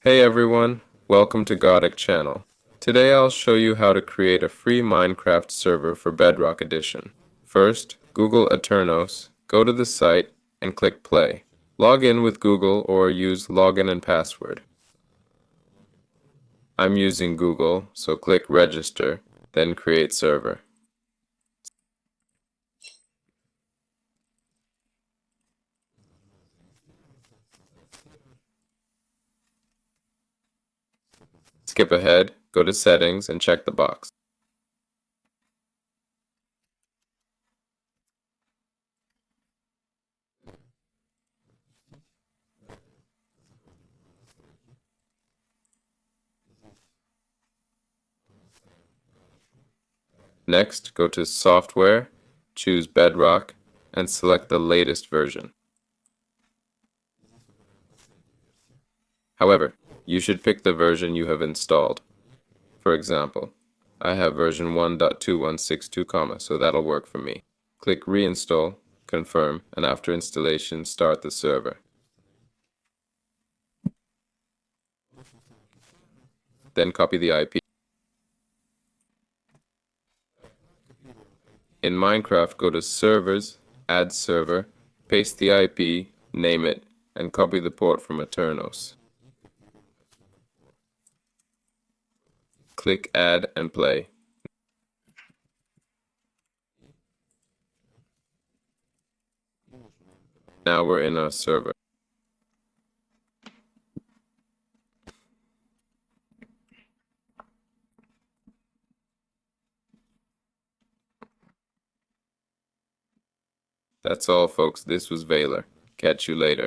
Hey everyone, welcome to Godic channel. Today I'll show you how to create a free Minecraft server for Bedrock Edition. First, Google Aternos, go to the site, and click play. Log in with Google or use login and password. I'm using Google, so click register, then create server. Skip ahead, go to settings, and check the box. Next, go to Software, choose Bedrock, and select the latest version. However, you should pick the version you have installed. For example, I have version 1.2162, so that'll work for me. Click Reinstall, confirm, and after installation, start the server. Then copy the IP. In Minecraft, go to Servers, Add Server, paste the IP, name it, and copy the port from Aternos. Click Add and play. Now we're in our server. That's all, folks. This was Valor. Catch you later.